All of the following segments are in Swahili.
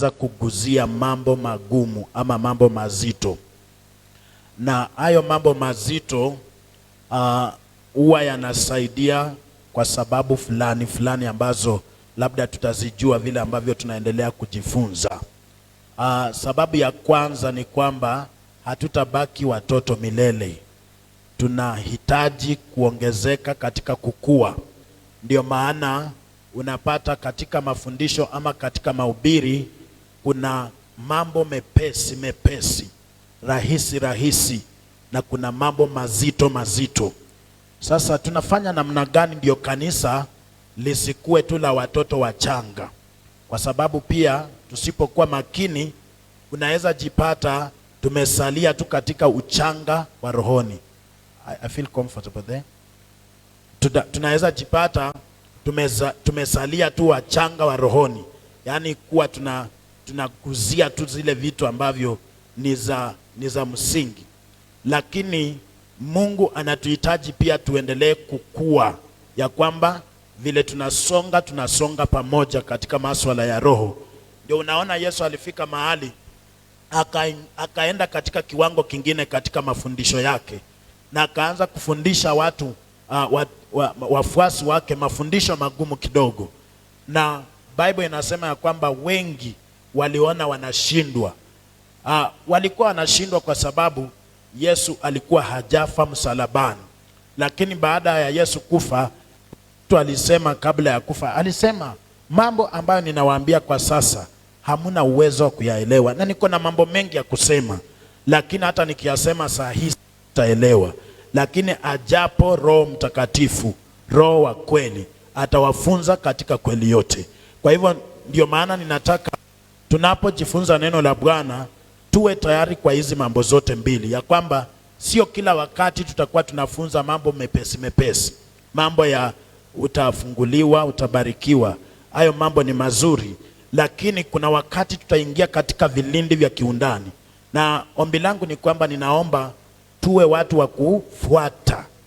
za kuguzia mambo magumu ama mambo mazito, na hayo mambo mazito huwa yanasaidia kwa sababu fulani fulani ambazo labda tutazijua vile ambavyo tunaendelea kujifunza. Sababu ya kwanza ni kwamba hatutabaki watoto milele. Tunahitaji kuongezeka katika kukua. Ndio maana unapata katika mafundisho ama katika mahubiri kuna mambo mepesi mepesi, rahisi rahisi, na kuna mambo mazito mazito. Sasa tunafanya namna gani ndio kanisa lisikue tu la watoto wachanga? Kwa sababu pia tusipokuwa makini unaweza jipata tumesalia tu katika uchanga wa rohoni. I feel comfortable there. Tunaweza jipata tumesalia tu wachanga wa rohoni, yaani kuwa tunakuzia tu zile vitu ambavyo ni za msingi. Lakini Mungu anatuhitaji pia tuendelee kukua, ya kwamba vile tunasonga pamoja katika masuala ya roho. Ndio unaona Yesu alifika mahali akaenda katika kiwango kingine katika mafundisho yake, na akaanza kufundisha watu wafuasi wake mafundisho magumu kidogo, na Bible inasema ya kwamba wengi waliona wanashindwa. Walikuwa wanashindwa kwa sababu Yesu alikuwa hajafa msalabani. Lakini baada ya Yesu kufa, mtu alisema kabla ya kufa, alisema mambo ambayo ninawaambia kwa sasa hamuna uwezo wa kuyaelewa, na niko na mambo mengi ya kusema, lakini hata nikiyasema saa hii sitaelewa. Lakini ajapo Roho Mtakatifu, Roho wa kweli, atawafunza katika kweli yote. Kwa hivyo ndio maana ninataka tunapojifunza neno la Bwana tuwe tayari kwa hizi mambo zote mbili, ya kwamba sio kila wakati tutakuwa tunafunza mambo mepesi mepesi. Mambo ya utafunguliwa, utabarikiwa, hayo mambo ni mazuri, lakini kuna wakati tutaingia katika vilindi vya kiundani. Na ombi langu ni kwamba ninaomba tuwe watu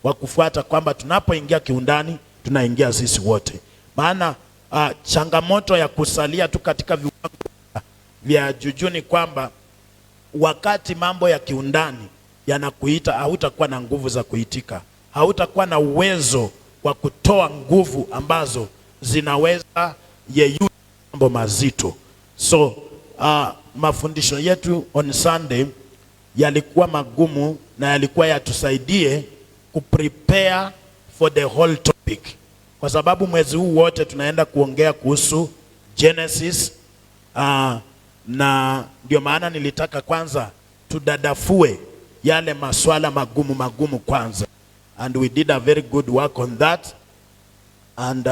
wa kufuata kwamba tunapoingia kiundani tunaingia sisi wote. Maana changamoto ya kusalia tu katika viwango vya juu ni kwamba wakati mambo ya kiundani yanakuita, hautakuwa na nguvu za kuitika, hautakuwa na uwezo wa kutoa nguvu ambazo zinaweza yeyusha mambo mazito. So mafundisho yetu on Sunday yalikuwa magumu na yalikuwa yatusaidie kuprepare for the whole topic, kwa sababu mwezi huu wote tunaenda kuongea kuhusu Genesis, na ndio maana nilitaka kwanza tudadafue yale maswala magumu kwanza, and we did a very good work on that. And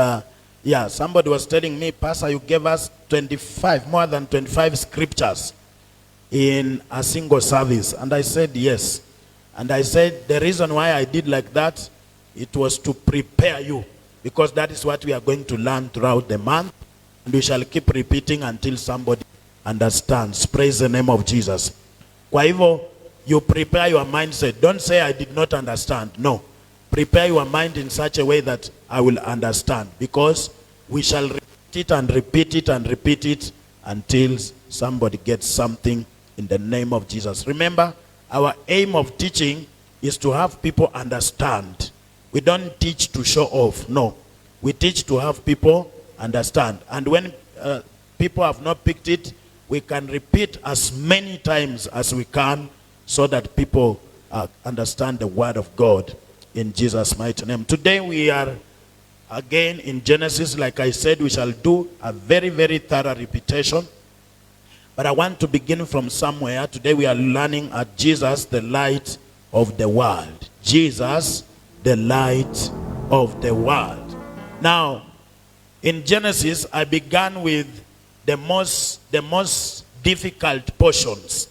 yeah, somebody was telling me, Pastor, you gave us more than 25 scriptures in a single service. And I said yes. And I said the reason why I did like that, it was to prepare you, because that is what we are going to learn throughout the month, and we shall keep repeating until somebody understands. Praise the name of Jesus. Kwa hivyo, you prepare your mindset. Don't say I did not understand. No. Prepare your mind in such a way that I will understand, because we shall repeat it and repeat it and repeat it until somebody gets something in the name of Jesus. Remember, our aim of teaching is to have people understand. We don't teach to show off. No. We teach to have people understand. And when people have not picked it, we can repeat as many times as we can so that people understand the word of God in Jesus' mighty name. Today we are again in Genesis. Like I said, we shall do a very, very thorough repetition. But I want to begin from somewhere. Today we are learning at Jesus, the light of the world. Jesus, the light of the world. Now, in Genesis, I began with the most difficult portions.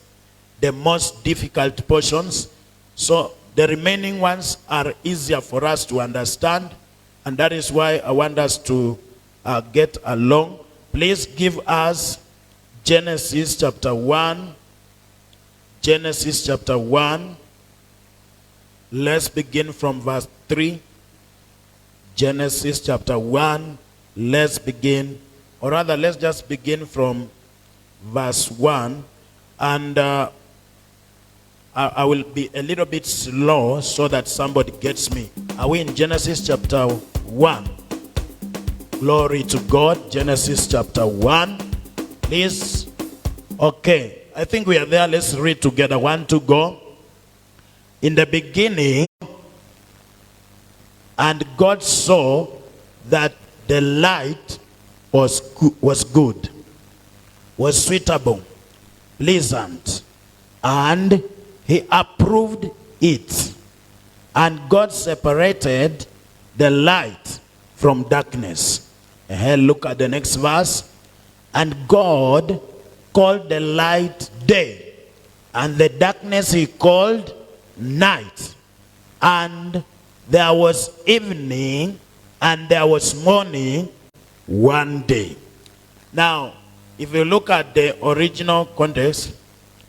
The most difficult portions. So the remaining ones are easier for us to understand. And that is why I want us to get along. Please give us Genesis chapter 1. Genesis chapter 1. Let's begin from verse 3. Genesis chapter 1. Let's begin, or rather let's just begin from verse 1, and I will be a little bit slow so that somebody gets me. Are we in Genesis chapter 1? Glory to God. Genesis chapter 1. Please. Okay. I think we are there. Let's read together. 1, 2, go. In the beginning, and God saw that the light was good, was suitable, pleasant, and he approved it. And God separated the light from darkness. Look at the next verse. And God called the light day, and the darkness he called night. And there was evening, and there was morning one day. Now, if you look at the original context,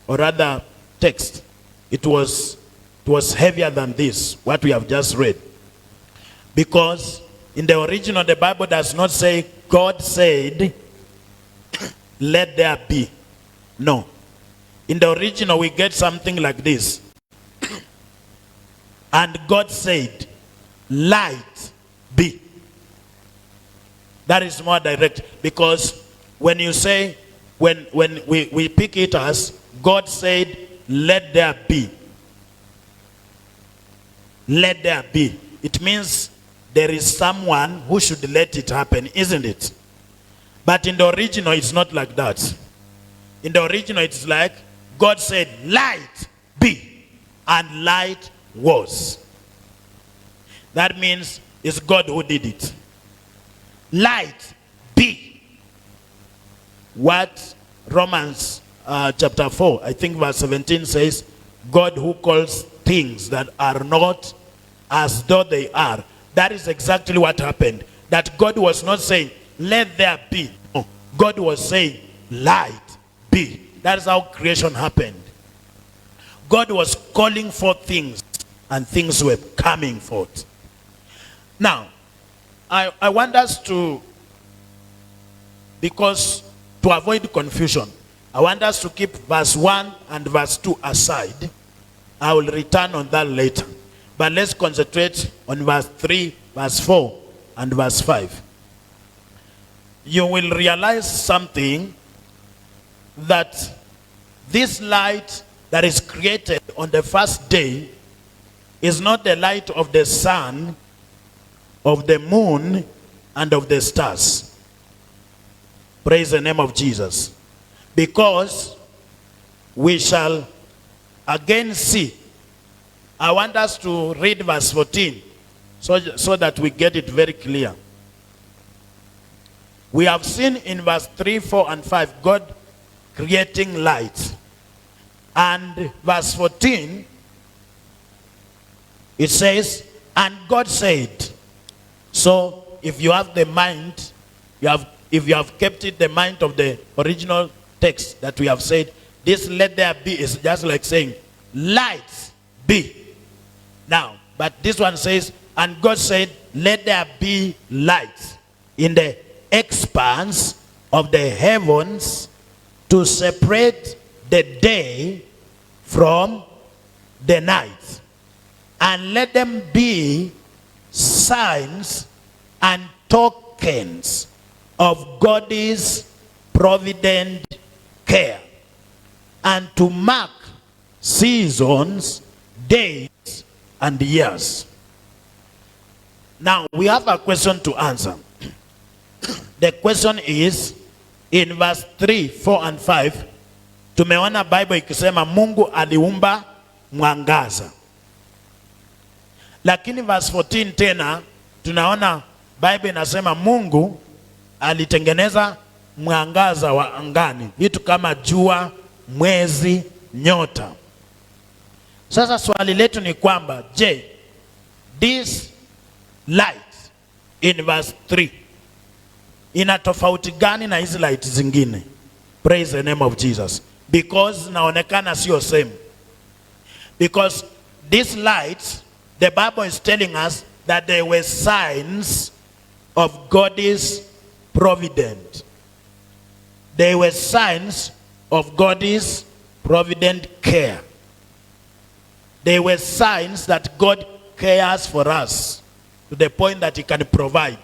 or rather text, it was heavier than this, what we have just read. Because in the original, the Bible does not say, God said, let there be. No. In the original, we get something like this. And God said, light be. That is more direct, because when you say, when we pick it as, God said, let there be. Let there be. It means there is someone who should let it happen, isn't it? But in the original, it's not like that. In the original, it's like, God said, light be, and light was. That means it's God who did it. Light be. What Romans chapter 4, I think verse 17 says, God who calls things that are not as though they are. That is exactly what happened. That God was not saying, let there be. No. God was saying, light be. That is how creation happened. God was calling for things, and things were coming forth. Now, I want us to, because to avoid confusion, I want us to keep verse 1 and verse 2 aside. I will return on that later. But let's concentrate on verse 3, verse 4, and verse 5. You will realize something, that this light that is created on the first day is not the light of the sun, of the moon, and of the stars. Praise the name of Jesus. Because we shall again see. I want us to read verse 14 so that we get it very clear. We have seen in verse 3, 4, and 5 God creating light. And verse 14, it says, and God said. So if you have the mind, if you have kept it the mind of the original text that we have said, this let there be is just like saying, light be. Now, but this one says, and God said, let there be light in the expanse of the heavens to separate the day from the night. And let them be signs and tokens of God's provident care, and to mark seasons, days, and years. Now, we have a question to answer. The question is, in verse 3, 4, and 5, tumeona Bible ikisema Mungu aliumba mwangaza. Lakini verse 14 tena, tunaona Bible inasema Mungu alitengeneza mwangaza wa angani, vitu kama jua, mwezi, nyota. Sasa swali letu ni kwamba, je, this light in verse 3 ina tofauti gani na hizi light zingine? Praise the name of Jesus. Because naonekana sio same. Because this light, the Bible is telling us that there were signs of God's providence. They were signs of God's provident care. They were signs that God cares for us to the point that he can provide.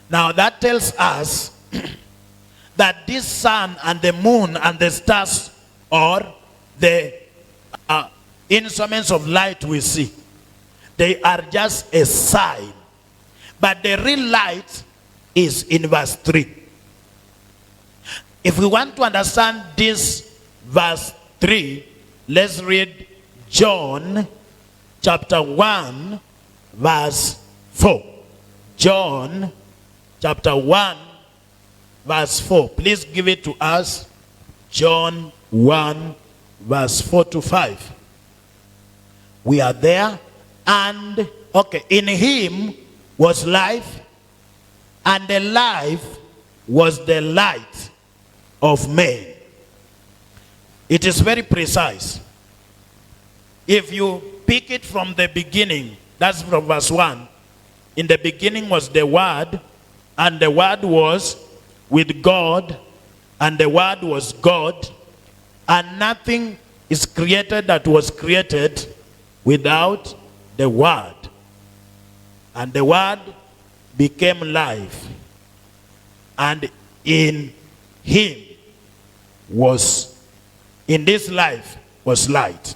Now that tells us that this sun and the moon and the stars, or the instruments of light we see, they are just a sign. But the real light is in verse 3. If we want to understand this verse 3, let's read John chapter 1 verse 4. John chapter 1 verse 4. Please give it to us. John 1 verse 4 to 5. We are there. And okay, in him was life, and the life was the light of men. It is very precise. If you pick it from the beginning, that's from verse 1. In the beginning was the Word, and the Word was with God, and the Word was God, and nothing is created that was created without the Word. And the Word became life, and in him was, in this life was light.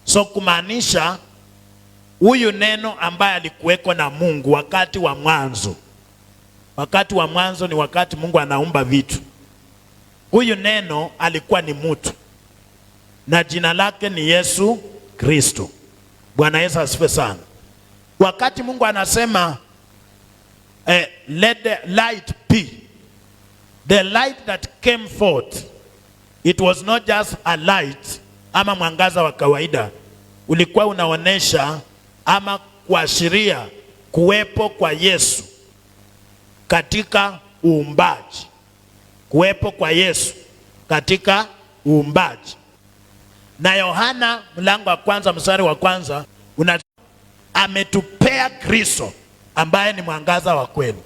So kumaanisha huyu neno ambaye alikuweko na Mungu wakati wa mwanzo. Wakati wa mwanzo ni wakati Mungu anaumba vitu. Huyu neno alikuwa ni mtu, na jina lake ni Yesu Kristo. Bwana Yesu asifiwe sana. Wakati Mungu anasema let the light be, the light that came forth, it was not just a light ama mwangaza wa kawaida. Ulikuwa unaonesha ama kuashiria kuwepo kwa Yesu katika uumbaji. Kuwepo kwa Yesu katika uumbaji. Na Yohana mlango wa kwanza mstari wa kwanza ametupea Kristo ambaye ni mwangaza wa kweli.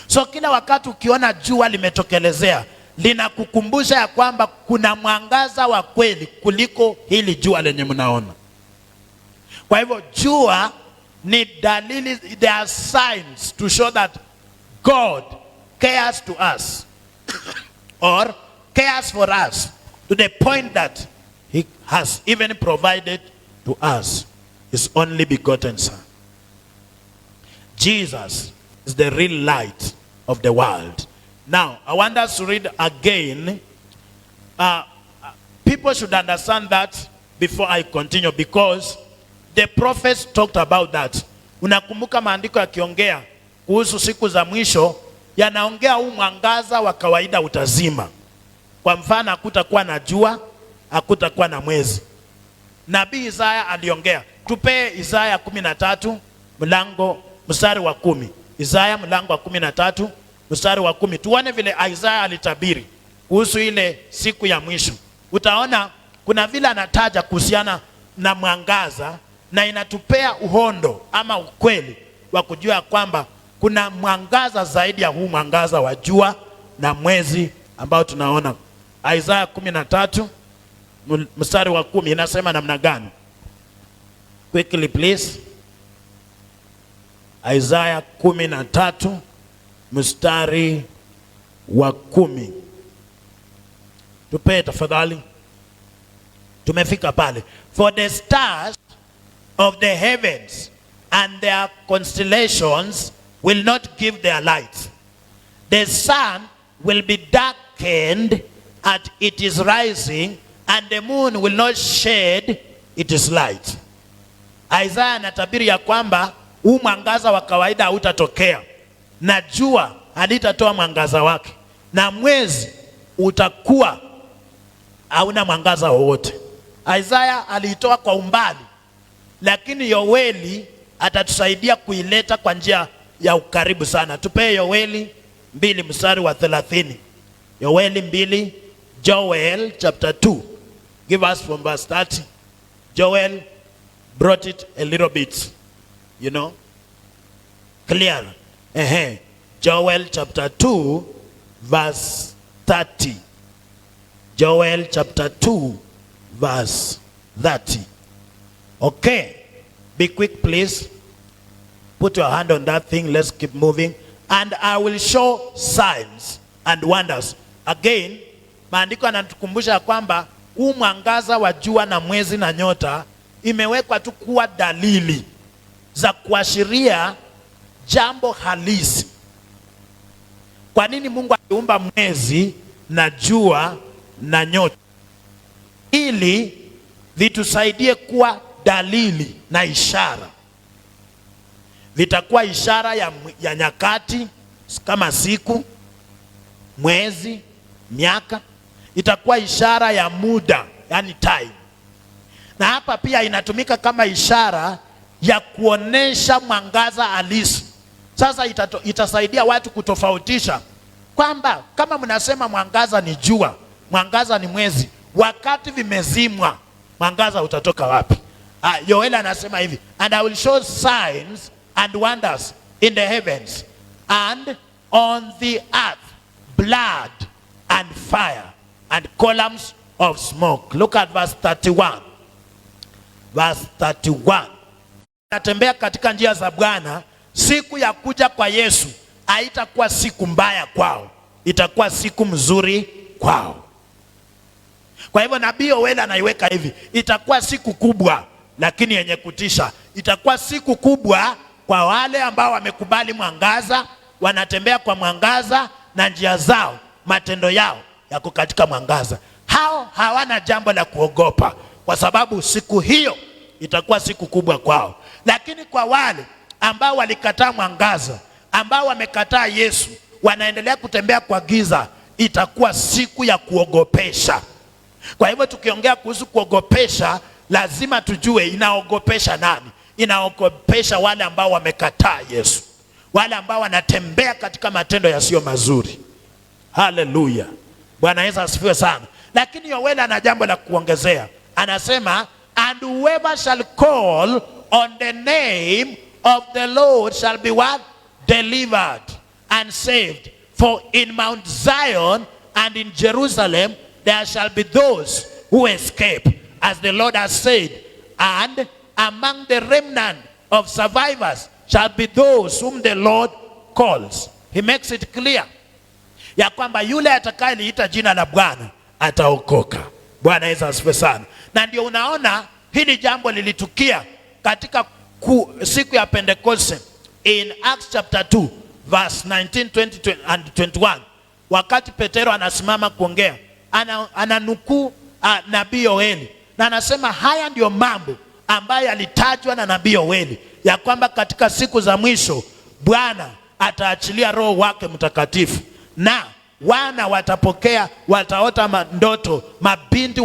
So kila wakati ukiona jua limetokelezea, linakukumbusha ya kwamba kuna mwangaza wa kweli kuliko hili jua lenye mnaona. Kwa hivyo jua ni dalili, there are signs to show that God cares to us or cares for us to the point that he has even provided to us his only begotten Son. Jesus is the real light of the world. Now, I want us to read again. People should understand that before I continue, because the prophets talked about that. Unakumbuka maandiko yakiongea kuhusu siku za mwisho, yanaongea huu mwangaza wa kawaida utazima. Kwa mfano, hakutakuwa na jua, hakutakuwa na mwezi. Nabii Isaya aliongea. Tupe Isaya 13 mlango mstari wa 10. Isaya mlango wa 13 mstari wa 10. Tuone vile Isaya alitabiri kuhusu ile siku ya mwisho. Utaona kuna vile anataja kuhusiana na mwangaza, na inatupea uhondo ama ukweli wa kujua kwamba kuna mwangaza zaidi ya huu mwangaza wa jua na mwezi ambao tunaona. Isaya 13 mstari wa 10 inasema namna gani? Quickly please. Isaya 13 mstari wa 10. Tupe tafadhali. Tumefika pale. For the stars of the heavens and their constellations will not give their light. The sun will be darkened at its rising, and the moon will not shed its light. Isaiah anatabiri ya kwamba huu mwangaza wa kawaida hautatokea, na jua halitatoa mwangaza wake, na mwezi utakuwa hauna mwangaza wowote. Isaiah aliitoa kwa umbali, lakini Yoeli atatusaidia kuileta kwa njia ya ukaribu sana. Tupe Yoeli 2 mstari wa 30. Yoeli 2, Joel chapter 2. Give us from verse 30. Joel brought it a little bit, clear. Joel chapter 2 verse 30. Joel chapter 2 verse 30. Okay, be quick please. Put your hand on that thing. Let's keep moving. And I will show signs and wonders. Again, maandiko yanatukumbusha kwamba huu mwangaza wa jua na mwezi na nyota imewekwa tu kuwa dalili za kuashiria jambo halisi. Kwa nini Mungu aliumba mwezi na jua na nyota? Ili vitusaidie kuwa dalili na ishara. Vitakuwa ishara ya nyakati kama siku, mwezi, miaka. Itakuwa ishara ya muda, yani time. Na hapa pia inatumika kama ishara ya kuonesha mwangaza halisi. Sasa itasaidia watu kutofautisha kwamba kama mnasema mwangaza ni jua, mwangaza ni mwezi, wakati vimezimwa, mwangaza utatoka wapi? Yoeli anasema hivi, and I will show signs and wonders in the heavens and on the earth, blood and fire and columns of smoke. Look at verse 31. Verse 31. Natembea katika njia za Bwana. Siku ya kuja kwa Yesu haitakuwa siku mbaya kwao, itakuwa siku mzuri kwao. Kwa hivyo nabii Yoeli anaiweka hivi, itakuwa siku kubwa lakini yenye kutisha. Itakuwa siku kubwa kwa wale ambao wamekubali mwangaza, wanatembea kwa mwangaza na njia zao, matendo yao yako katika mwangaza. Hao hawana jambo la kuogopa kwa sababu siku hiyo itakuwa siku kubwa kwao. Lakini kwa wale ambao walikataa mwangaza, ambao wamekataa Yesu, wanaendelea kutembea kwa giza, itakuwa siku ya kuogopesha. Kwa hivyo tukiongea kuhusu kuogopesha, lazima tujue inaogopesha nani. Inaogopesha wale ambao wamekataa Yesu, wale ambao wanatembea katika matendo yasiyo mazuri. Haleluya, Bwana Yesu asifiwe sana. Lakini Yoeli ana jambo la kuongezea. Anasema, and whoever shall call on the name of the Lord shall be what? Delivered and saved. For in Mount Zion and in Jerusalem there shall be those who escape, as the Lord has said, and among the remnant of survivors shall be those whom the Lord calls. He makes it clear ya kwamba yule atakayeliita jina la Bwana ataokoka. Bwana Yesu asifiwe sana. Na ndio unaona hili jambo lilitukia katika siku ya Pentecost in Acts chapter 2 verse 19, 20 and 21. Wakati Petero anasimama kuongea, ananukuu nabii Yoeli na anasema haya ndio mambo ambayo yalitajwa na nabii Yoeli, ya kwamba katika siku za mwisho Bwana ataachilia Roho wake Mtakatifu, na wana watapokea, wataota ndoto, mabinti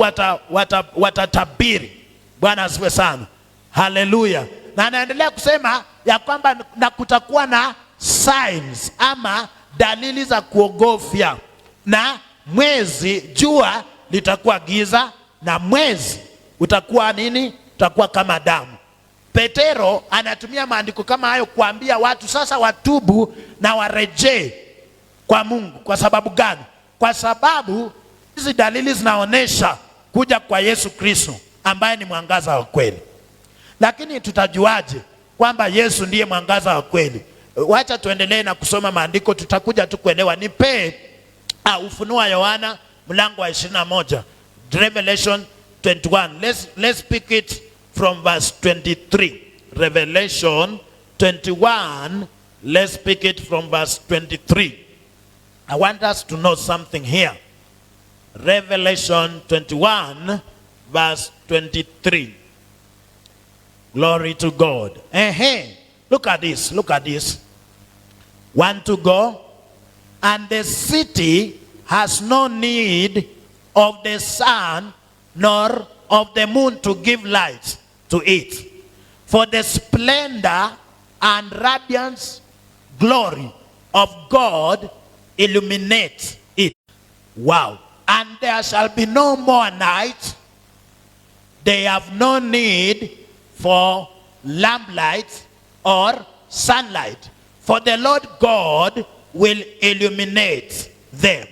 watatabiri. Bwana asifiwe sana. Haleluya. Na anaendelea kusema ya kwamba na kutakuwa na signs ama dalili za kuogofya, na mwezi, jua litakuwa giza na mwezi utakuwa nini? Utakuwa kama damu. Petero anatumia maandiko kama hayo kuambia watu sasa watubu na warejee kwa Mungu. Kwa sababu gani? Kwa sababu hizi dalili zinaonesha kuja kwa Yesu Kristo ambaye ni mwangaza wa kweli. Lakini tutajuaje kwamba Yesu ndiye mwangaza wa kweli? Wacha tuendelee na kusoma maandiko, tutakuja tu kuelewa. Nipe Ufunuo wa Yohana mlango wa 21, Revelation 21. Let's pick it from verse 23. Revelation 21, let's pick it from verse 23. I want us to know something here. Revelation 21 verse 23. Glory to God. Look at this, look at this. 1 to go. And the city has no need of the sun nor of the moon to give light to it. For the splendor and radiance, glory of God illuminates it. Wow. And there shall be no more night. They have no need for lamplight or sunlight. For the Lord God will illuminate them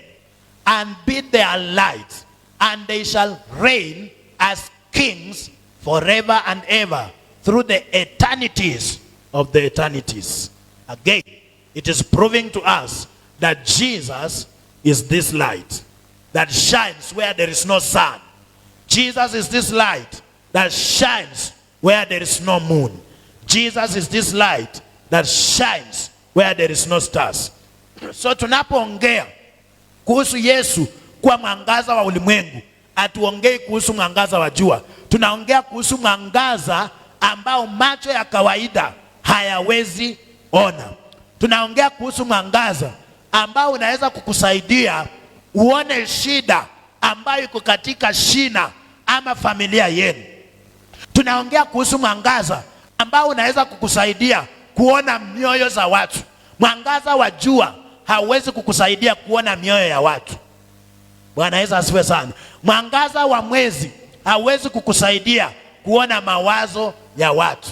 and be their light, and they shall reign as kings forever and ever through the eternities of the eternities. Again, it is proving to us that Jesus is this light that shines where there is no sun. Jesus is this light that shines where there is no moon. Jesus is this light that shines where there is no stars. So tunapoongea kuhusu Yesu kuwa mwangaza wa ulimwengu, hatuongei kuhusu mwangaza wa jua. Tunaongea kuhusu mwangaza ambao macho ya kawaida hayawezi ona. Tunaongea kuhusu mwangaza ambao unaweza kukusaidia uone shida ambayo iko katika shina ama familia yenu. Tunaongea kuhusu mwangaza ambao unaweza kukusaidia kuona mioyo za watu. Mwangaza wa jua hauwezi kukusaidia kuona mioyo ya watu. Bwana Yesu asifiwe sana. Mwangaza wa mwezi hauwezi kukusaidia kuona mawazo ya watu.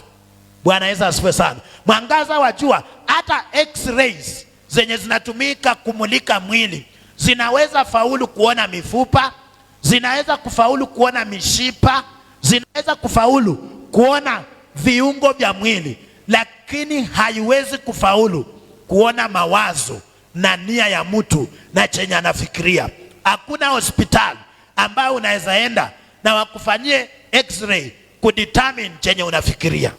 Bwana Yesu asifiwe sana. Mwangaza wa jua, hata x-rays zenye zinatumika kumulika mwili, zinaweza faulu kuona mifupa, zinaweza kufaulu kuona mishipa, zinaweza kufaulu kuona viungo vya mwili, lakini haiwezi kufaulu kuona mawazo na nia ya mtu na chenye anafikiria. Hakuna hospitali ambayo unaweza enda na wakufanyie x-ray kudetermine chenye unafikiria.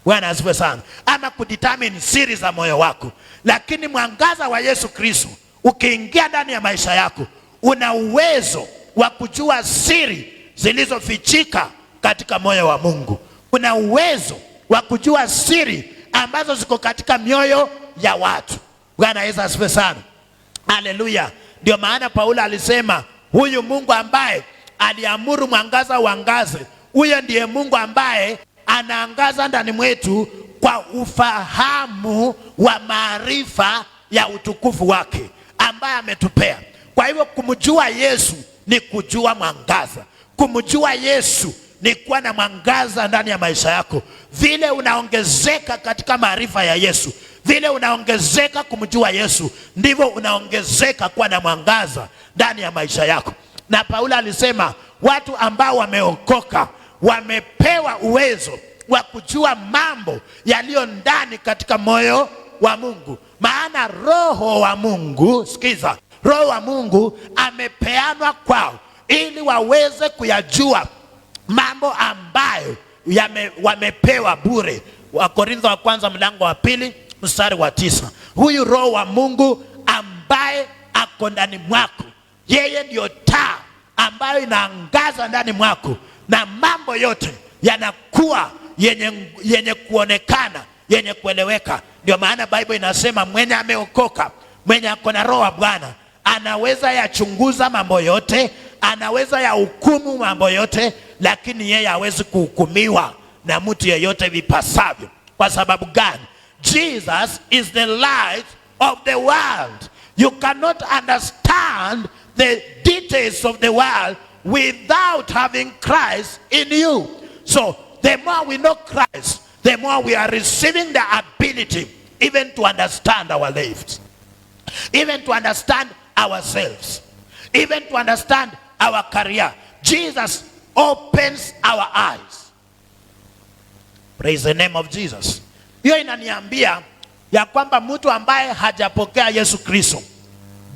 Bwana asifiwe sana. Ama kudetermine siri za moyo wako. Lakini mwangaza wa Yesu Kristo ukiingia ndani ya maisha yako, una uwezo wa kujua siri zilizofichika katika moyo wa Mungu. Una uwezo wa kujua siri ambazo ziko katika mioyo ya watu. Bwana Yesu asifiwe sana. Haleluya. Ndio maana Paulo alisema, huyu Mungu ambaye aliamuru mwangaza uangaze, huyo ndiye Mungu ambaye anaangaza ndani mwetu kwa ufahamu wa maarifa ya utukufu wake ambaye ametupea. Kwa hivyo kumjua Yesu ni kujua mwangaza. Kumjua Yesu ni kuwa na mwangaza ndani ya maisha yako. Vile unaongezeka katika maarifa ya Yesu, vile unaongezeka kumjua Yesu, ndivyo unaongezeka kuwa na mwangaza ndani ya maisha yako. Na Paulo alisema watu ambao wameokoka wamepewa uwezo wa kujua mambo yaliyo ndani katika moyo wa Mungu. Maana roho wa Mungu, sikiza, roho wa Mungu amepeanwa kwao ili waweze kuyajua mambo ambayo wamepewa bure. Wakorintho wa kwanza mlango wa 2 mstari wa 9. Huyu roho wa Mungu ambaye ako ndani mwako, yeye ndio taa ambayo inaangaza ndani mwako, na mambo yote yanakuwa yenye kuonekana, yenye kueleweka. Ndio maana Bible inasema mwenye ameokoka, mwenye ako na roho wa Bwana, anaweza yachunguza mambo yote, anaweza ya hukumu mambo yote, lakini yeye hawezi kuhukumiwa na mtu yeyote vipasavyo. Kwa sababu gani? Jesus is the light of the world. You cannot understand the details of the world without having Christ in you. So the more we know Christ, the more we are receiving the ability even to understand our lives, even to understand ourselves, even to understand our career. Jesus opens our eyes. Praise the name of Jesus. Hiyo inaniambia ya kwamba mtu ambaye hajapokea Yesu Kristo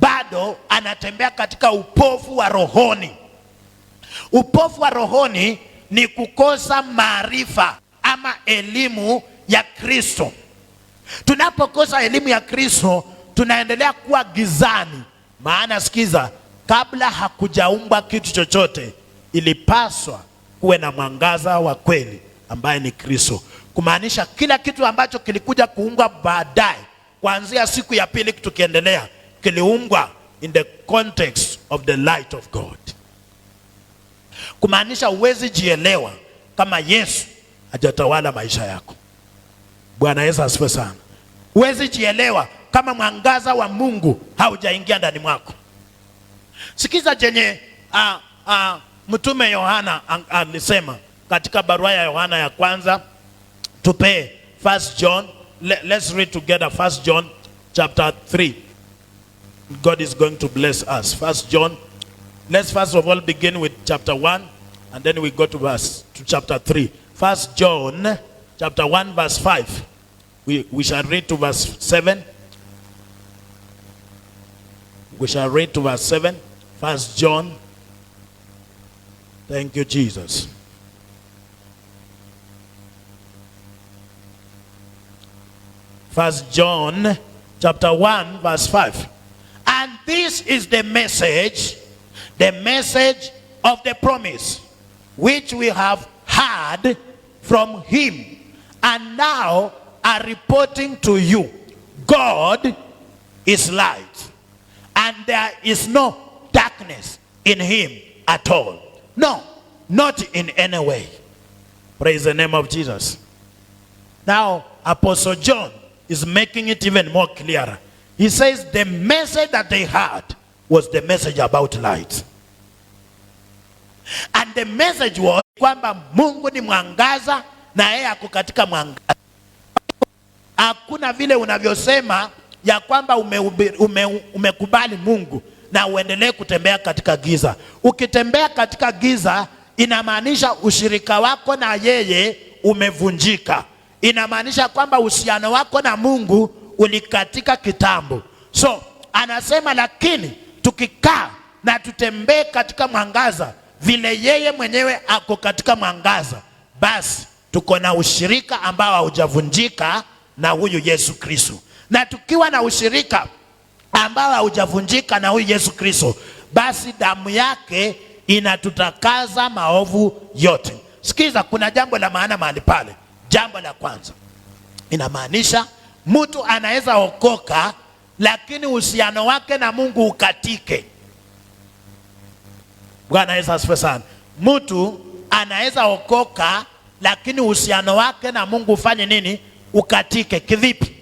bado anatembea katika upofu wa rohoni. Upofu wa rohoni ni kukosa maarifa ama elimu ya Kristo. Tunapokosa elimu ya Kristo, tunaendelea kuwa gizani. Maana sikiza, kabla hakujaumbwa kitu chochote, ilipaswa kuwe na mwangaza wa kweli ambaye ni Kristo. Kumaanisha kila kitu ambacho kilikuja kuumbwa baadaye, kuanzia siku ya pili tukiendelea, kiliumbwa in the context of the light of God. Kumaanisha uwezi jielewa kama Yesu hajatawala maisha yako. Bwana Yesu asifiwe sana. Uwezi jielewa kama mwangaza wa Mungu haujaingia ndani mwako. Sikiza jenye mtume Yohana alisema katika barua ya Yohana ya kwanza. Tupe 1 John. Let's read together 1 John chapter 3 God is going to bless us. First John, let's first of all begin with chapter 1, and then we go to chapter 3. First John chapter 1 verse 5. We shall read to verse 7. We shall read to verse 7. First John. Thank you, Jesus. First John chapter 1 verse 5. And this is the message of the promise, which we have heard from him, and now are reporting to you. God is light, and there is no darkness in him at all. No, not in any way. Praise the name of Jesus. Now, Apostle John is making it even more clearer. He says the message that they had was the message about light. And the message was kwamba Mungu ni mwangaza na yeye ako katika mwangaza. Hakuna vile unavyosema ya kwamba umekubali Mungu na uendelee kutembea katika giza. Ukitembea katika giza inamaanisha ushirika wako na yeye umevunjika. Inamaanisha kwamba uhusiano wako na Mungu ulikatika kitambo. So anasema lakini tukikaa na tutembee katika mwangaza vile yeye mwenyewe ako katika mwangaza, basi tuko na ushirika ambao haujavunjika na huyu Yesu Kristo. Na tukiwa na ushirika ambao haujavunjika na huyu Yesu Kristo, basi damu yake inatutakaza maovu yote. Sikiza, kuna jambo la maana mahali pale. Jambo la kwanza, inamaanisha mtu anaweza okoka lakini uhusiano wake na Mungu ukatike. Bwana Yesu asifiwe sana. Mtu anaweza okoka lakini uhusiano wake na Mungu ufanye nini? Ukatike. Kivipi?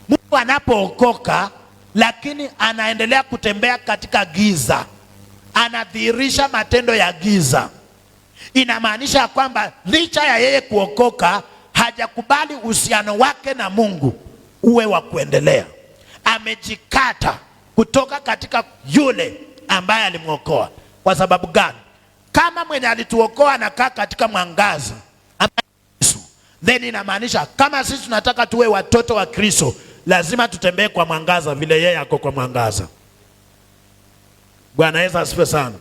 Mtu anapookoka lakini anaendelea kutembea katika giza, anadhihirisha matendo ya giza, inamaanisha kwamba licha ya yeye kuokoka hajakubali uhusiano wake na Mungu uwe wa kuendelea. Amejikata kutoka katika yule ambaye alimuokoa. Kwa sababu gani? Kama mwenye alituokoa anakaa katika mwangaza Yesu, then inamaanisha kama sisi tunataka tuwe watoto wa Kristo, lazima tutembee kwa mwangaza vile yeye ako kwa mwangaza. Bwana Yesu asifiwe sana.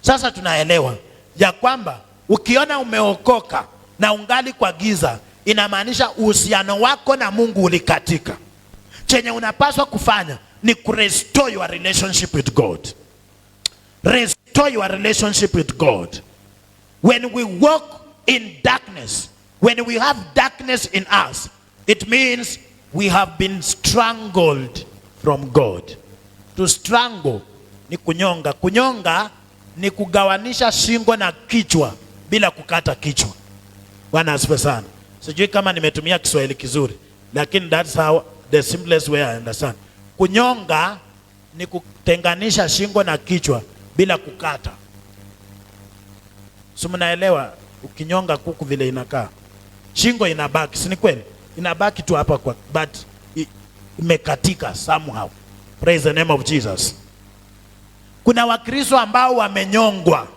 Sasa tunaelewa ya kwamba ukiona umeokoka na ungali kwa giza, inamaanisha uhusiano wako na Mungu ulikatika. Chenye unapaswa kufanya ni kurestore your relationship with God. Restore your relationship with God. When we walk in darkness, when we have darkness in us, it means we have been strangled from God. To strangle ni kunyonga. Kunyonga ni kugawanisha shingo na kichwa bila kukata kichwa. Bwana asifiwe sana. Sijui kama nimetumia Kiswahili kizuri, lakini that's how the simplest way I understand. Kunyonga ni kutenganisha shingo na kichwa bila kukata. So mnaelewa ukinyonga kuku vile inakaa. Shingo inabaki, si ni kweli? Inabaki tu hapa kwa, but imekatika somehow. Praise the name of Jesus. Kuna Wakristo ambao wamenyongwa.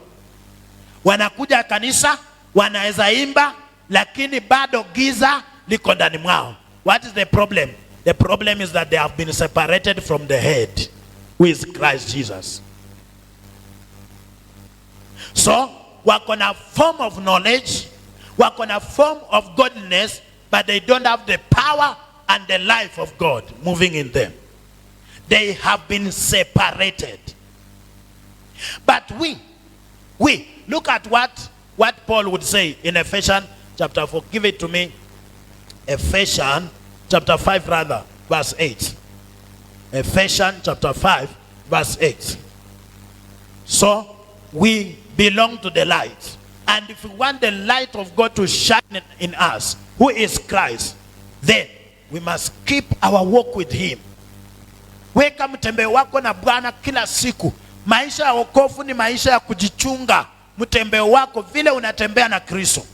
Wanakuja kanisa, wanaweza imba, lakini bado giza liko ndani mwao. What is the problem? The problem is that they have been separated from the head, who is Christ Jesus. So, wako na form of knowledge, wako na form of godliness, but they don't have the power and the life of God moving in them. They have been separated. But we look at what Paul would say in Ephesians chapter 4. Give it to me. Ephesians chapter 5 rather, verse 8. Ephesians chapter 5, verse 8. So, we belong to the light. And if we want the light of God to shine in us, who is Christ, then we must keep our walk with him. Weka mtembeo wako na Bwana kila siku. Maisha ya wokovu ni maisha ya kujichunga mtembeo wako vile unatembea na Kristo.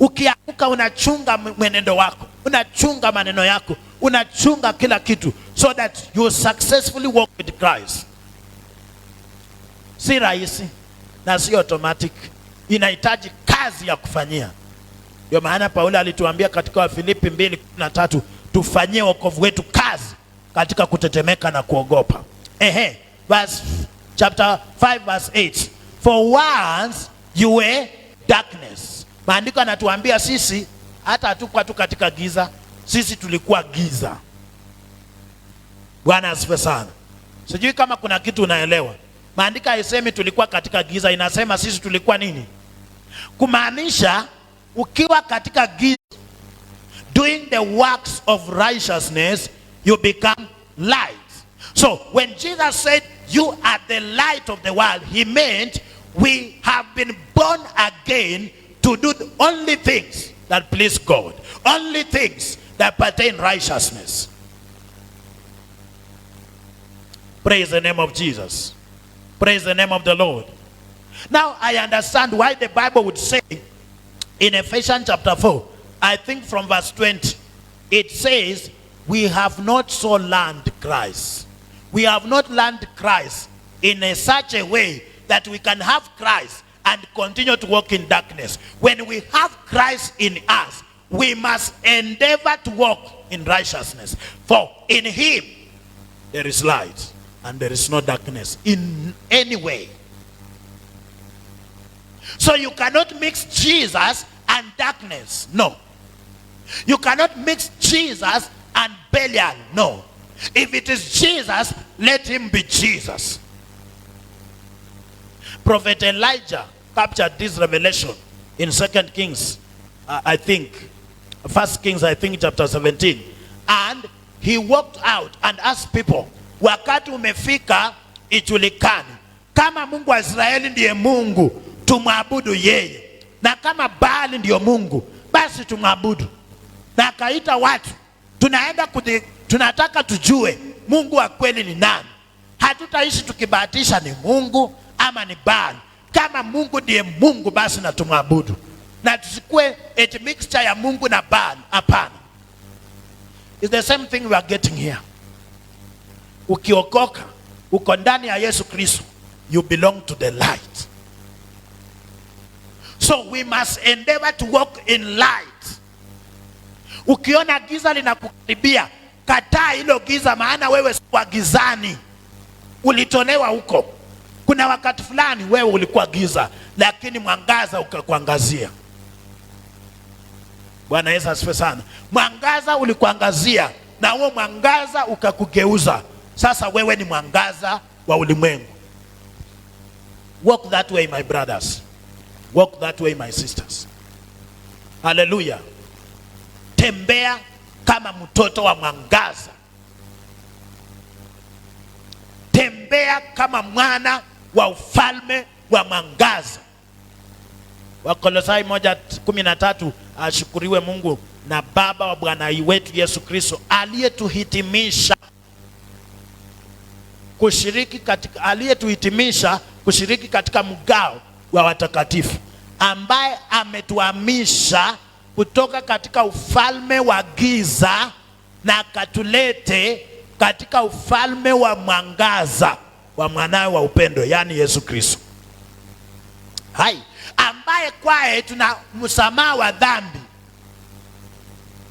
Ukiamka unachunga mwenendo wako, unachunga maneno yako, unachunga kila kitu. so that you successfully walk with Christ. Si rahisi na si automatic, inahitaji kazi ya kufanyia. Ndio maana Paulo alituambia katika Wafilipi 2:13 tufanyie wokovu wetu kazi katika kutetemeka na kuogopa. Chapter 5 verse 8, for once you were darkness. Maandiko yanatuambia sisi hata hatukuwa tu katika giza, sisi tulikuwa giza. Bwana asifiwe sana. Sijui kama kuna kitu unaelewa. Maandiko haisemi tulikuwa katika giza, inasema sisi tulikuwa nini? Kumaanisha ukiwa katika giza, doing the works of righteousness, you become light. So when Jesus said you are the light of the world, he meant we have been born again to do only things that please God, only things that pertain righteousness. Praise the name of Jesus. Praise the name of the Lord. Now I understand why the Bible would say in Ephesians chapter 4, I think from verse 20, it says, we have not so learned Christ. We have not learned Christ in such a way that we can have Christ and continue to walk in darkness. When we have Christ in us, we must endeavor to walk in righteousness. For in him there is light and there is no darkness in any way. So you cannot mix Jesus and darkness. No. You cannot mix Jesus and Belial. No. If it is Jesus, let him be Jesus. Prophet Elijah captured this revelation in 2 Kings, I think, 1 Kings, I think, chapter 17. And he walked out and asked people, wakati umefika ijulikane kama Mungu wa Israeli ndiye Mungu, tumwabudu yeye, na kama Baali ndiyo Mungu, basi tumwabudu. Na akaita watu, tunataka tujue Mungu wa kweli ni nani. Hatutaishi tukibahatisha ni Mungu ama ni Baali. Kama Mungu ndiye Mungu, basi na tumwabudu, na tusikue eti mixture ya Mungu na Baali. Hapana. It's the same thing we are getting here. Ukiokoka, uko ndani ya Yesu Kristo, you belong to the light. So we must endeavor to walk in light. Ukiona giza linakukaribia, kataa hilo giza, maana wewe si wa gizani. Ulitolewa huko. Kuna wakati fulani wewe ulikuwa giza, lakini mwangaza ukakuangazia. Bwana Yesu asifiwe sana. Mwangaza ulikuangazia na huo mwangaza ukakugeuza. Sasa wewe ni mwangaza wa ulimwengu. Walk that way, my brothers. Walk that way, my sisters. Hallelujah. Tembea kama mtoto wa mwangaza. Tembea kama mwana wa ufalme wa mwangaza. Wakolosai 1:13, ashukuriwe Mungu na Baba wa Bwana wetu Yesu Kristo, aliyetuhitimisha kushiriki katika mgao wa watakatifu, ambaye ametuhamisha kutoka katika ufalme wa giza na katulete katika ufalme wa mwangaza wa mwanawe wa upendo, yani Yesu Kristo. Hai, ambaye kwaye tuna msamaha wa dhambi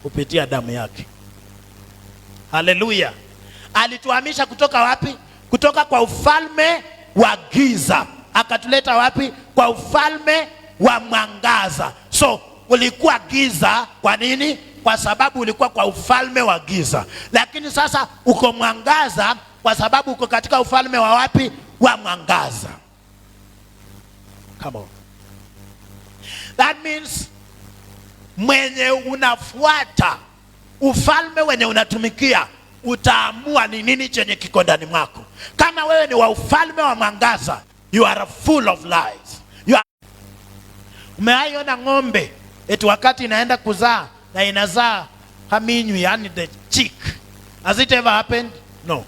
kupitia damu yake. Haleluya. Alituhamisha kutoka wapi? Kutoka kwa ufalme wa giza akatuleta wapi? Kwa ufalme wa mwangaza. So ulikuwa giza, kwa nini? Kwa sababu ulikuwa kwa ufalme wa giza. Lakini sasa uko mwangaza kwa sababu uko katika ufalme wa wapi? Wa mwangaza. Come on. That means mwenye unafuata ufalme wenye unatumikia, utaamua ni nini chenye kiko ndani mwako. Kama wewe ni wa ufalme wa mwangaza, you are full of light. Umeaiona ng'ombe eti wakati inaenda kuzaa na inazaa haminyu, yani the chick? Has it ever happened? No.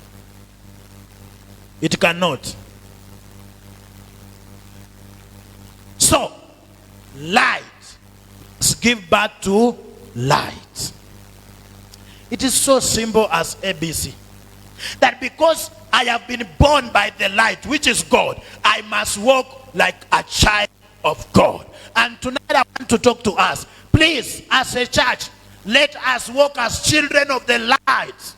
It cannot. So, light give birth to light. It is so simple as ABC. That because I have been born by the light, which is God, I must walk like a child of God. And tonight I want to talk to us. Please, as a church, let us walk as children of the light.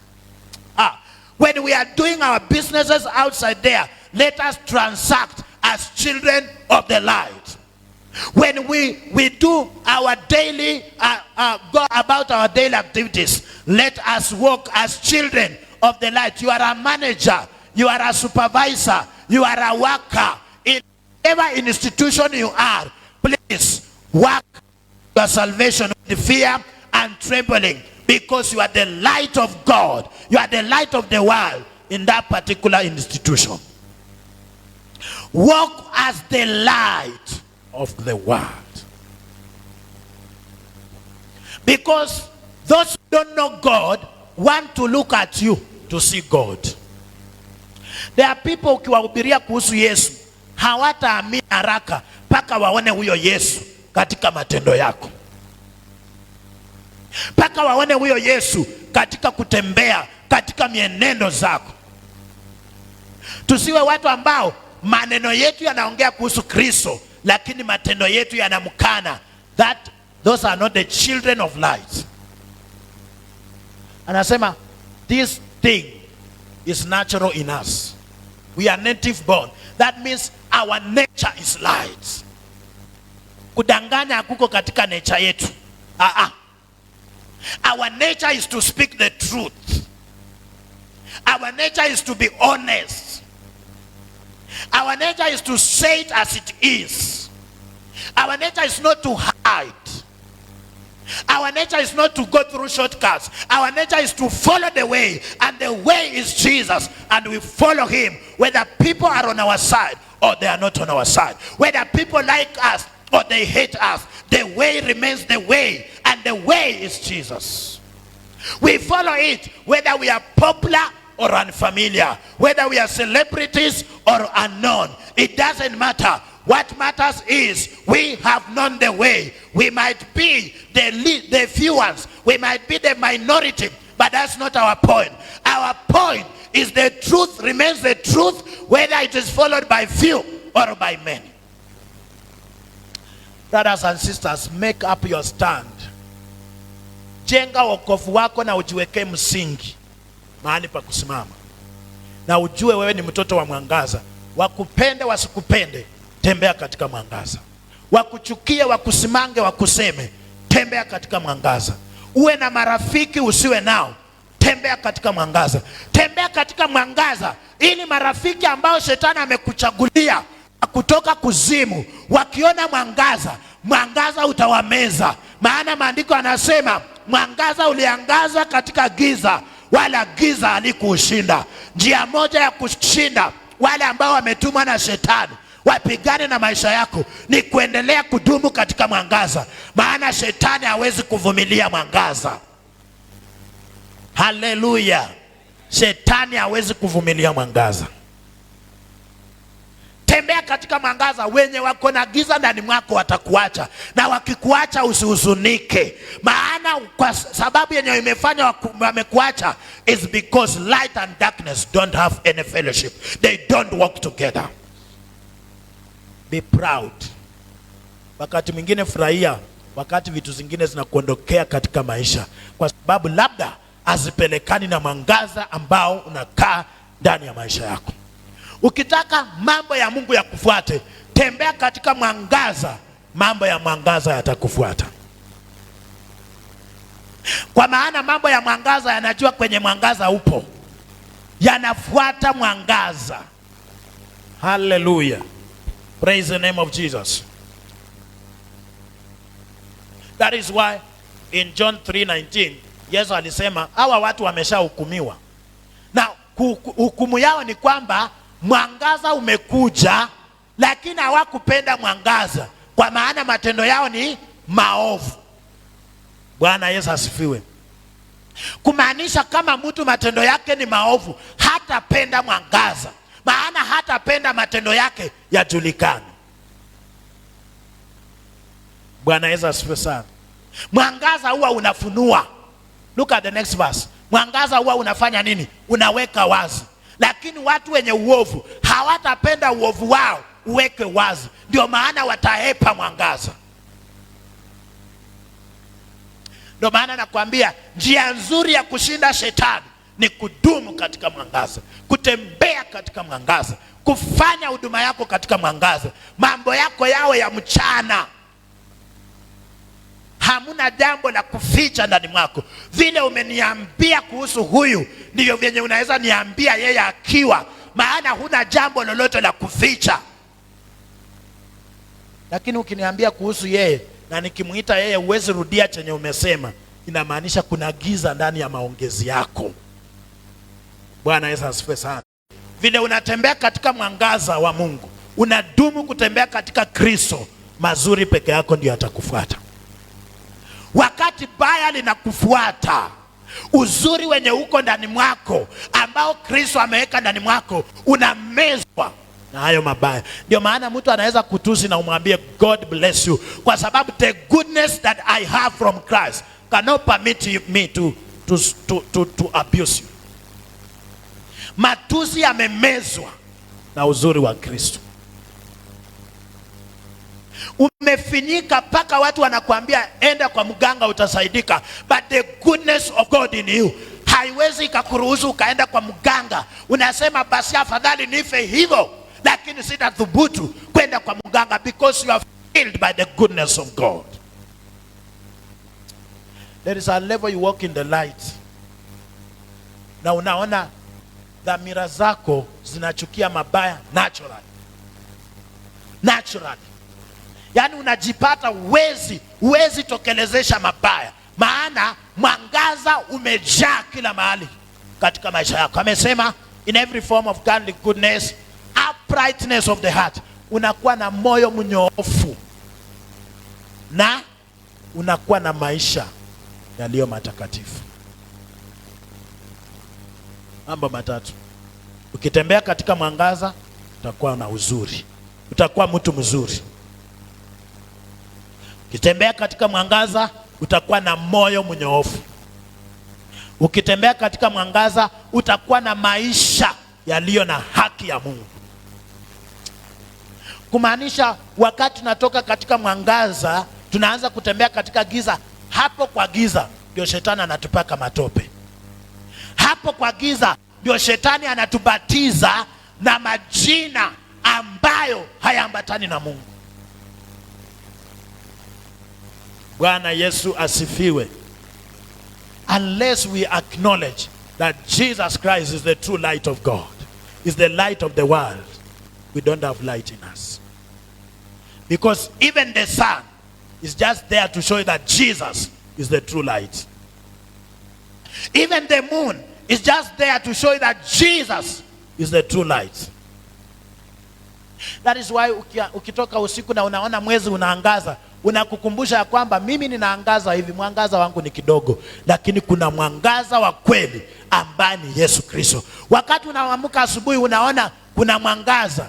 When we are doing our businesses outside there, let us transact as children of the light. When we do our daily, go about our daily activities, let us walk as children of the light. You are a manager, you are a supervisor, you are a worker. In whatever institution you are, please work your salvation with fear and trembling, because you are the light of God. You are the light of the world in that particular institution. Walk as the light of the world. Because those who don't know God want to look at you to see God. There are people ukiwahubiria kuhusu Yesu hawataamini haraka mpaka waone huyo Yesu katika matendo yako, mpaka waone huyo Yesu katika kutembea, katika mienendo zako. Tusiwe watu ambao maneno yetu yanaongea kuhusu Kristo lakini matendo yetu yanamkana. Those are not the children of light. Anasema this thing is natural in us. We are native born. That means our nature is light. Kudanganya hakuko katika nature yetu. Our nature is to speak the truth. Our nature is to be honest. Our nature is to say it as it is. Our nature is not to hide. Our nature is not to go through shortcuts. Our nature is to follow the way, and the way is Jesus, and we follow him whether people are on our side or they are not on our side, whether people like us or they hate us. The way remains the way, and the way is Jesus. We follow it whether we are popular or unfamiliar, whether we are celebrities or unknown. It doesn't matter. What matters is we have known the way. We might be the few ones, we might be the minority, but that's not our point. Our point is the truth remains the truth, whether it is followed by few or by many. Brothers and sisters, make up your stand. Jenga wokovu wako na ujiweke msingi mahali pa kusimama, na ujue wewe ni mtoto wa mwangaza. Wakupende wasikupende, tembea katika mwangaza. Wakuchukie wakusimange wakuseme, tembea katika mwangaza. Uwe na marafiki usiwe nao, tembea katika mwangaza. Tembea katika mwangaza ili marafiki ambao shetani amekuchagulia kutoka kuzimu wakiona mwangaza, mwangaza utawameza. Maana maandiko yanasema mwangaza uliangaza katika giza, wala giza halikuushinda. Njia moja ya kushinda wale ambao wametumwa na shetani wapigane na maisha yako ni kuendelea kudumu katika mwangaza, maana shetani hawezi kuvumilia mwangaza. Haleluya! Shetani hawezi kuvumilia mwangaza. Tembea katika mwangaza. Wenye wako na giza ndani mwako watakuacha, na wakikuacha usihuzunike, maana kwa sababu yenye imefanya wamekuacha is because light and darkness don't have any fellowship. They don't walk together. Be proud. Wakati mwingine furahia wakati vitu zingine zinakuondokea katika maisha, kwa sababu labda hazipelekani na mwangaza ambao unakaa ndani ya maisha yako. Ukitaka mambo ya Mungu yakufuate, tembea katika mwangaza, mambo ya mwangaza yatakufuata. Kwa maana mambo ya mwangaza yanajua kwenye mwangaza upo, yanafuata mwangaza. Hallelujah. Praise the name of Jesus. That is why in John 3:19 Yesu alisema hawa watu wameshahukumiwa, na hukumu yao ni kwamba mwangaza umekuja lakini hawakupenda mwangaza, kwa maana matendo yao ni maovu. Bwana Yesu asifiwe. Kumaanisha kama mtu matendo yake ni maovu, hatapenda mwangaza, maana hatapenda matendo yake yajulikane. Bwana Yesu asifiwe sana. Mwangaza huwa unafunua. Look at the next verse. Mwangaza huwa unafanya nini? Unaweka wazi. Lakini watu wenye uovu hawatapenda uovu wao uweke wazi, ndio maana watahepa mwangaza. Ndio maana nakwambia njia nzuri ya kushinda shetani ni kudumu katika mwangaza, kutembea katika mwangaza, kufanya huduma yako katika mwangaza, mambo yako yawe ya mchana. Hamuna jambo la kuficha ndani mwako. Vile umeniambia kuhusu huyu, ndivyo vyenye unaweza niambia yeye akiwa, maana huna jambo lolote la kuficha. Lakini ukiniambia kuhusu yeye na nikimuita yeye uwezi rudia chenye umesema, inamaanisha kuna giza ndani ya maongezi yako. Bwana Yesu asifiwe sana. Vile unatembea katika mwangaza wa Mungu, unadumu kutembea katika Kristo, mazuri peke yako ndio atakufuata. Wakati baya linakufuata, uzuri wenye uko ndani mwako ambao Kristo ameweka ndani mwako unamezwa na hayo mabaya. Ndio maana mtu anaweza kutusi na umwambie God bless you, kwa sababu the goodness that I have from Christ cannot permit me to abuse you. Matusi yamemezwa na uzuri wa Kristo. Umefinyika mpaka watu wanakuambia enda kwa mganga utasaidika, but the goodness of God in you haiwezi ikakuruhusu ukaenda kwa mganga. Unasema basi afadhali nife hivyo, lakini sitathubutu kwenda kwa mganga, because you are filled by the goodness of God. There is a level you walk in the light, na unaona dhamira zako zinachukia mabaya naturally. Yani unajipata uwezi tokelezesha mabaya, maana mwangaza umejaa kila mahali katika maisha yako. Amesema in every form of godly goodness, uprightness of the heart. Unakuwa na moyo mnyoofu na unakuwa na maisha yaliyo matakatifu. Mambo matatu. Ukitembea katika mwangaza utakuwa na uzuri, utakuwa mtu mzuri. Ukitembea katika mwangaza utakuwa na moyo mnyoofu. Ukitembea katika mwangaza utakuwa na maisha yaliyo na haki ya Mungu. Kumaanisha wakati tunatoka katika mwangaza tunaanza kutembea katika giza, hapo kwa giza ndio shetani anatupaka matope. Hapo kwa giza ndio shetani anatubatiza na majina ambayo hayaambatani na Mungu. Bwana Yesu asifiwe. Unless we acknowledge that Jesus Christ is the true light of God, is the light of the world, we don't have light in us. Because even the sun is just there to show you that Jesus is the true light. Even the moon is just there to show you that Jesus is the true light. That is why ukitoka usiku na unaona mwezi unaangaza, unakukumbusha ya kwamba mimi ninaangaza hivi, mwangaza wangu ni kidogo, lakini kuna mwangaza wa kweli ambaye ni Yesu Kristo. Wakati unaamka asubuhi unaona kuna mwangaza,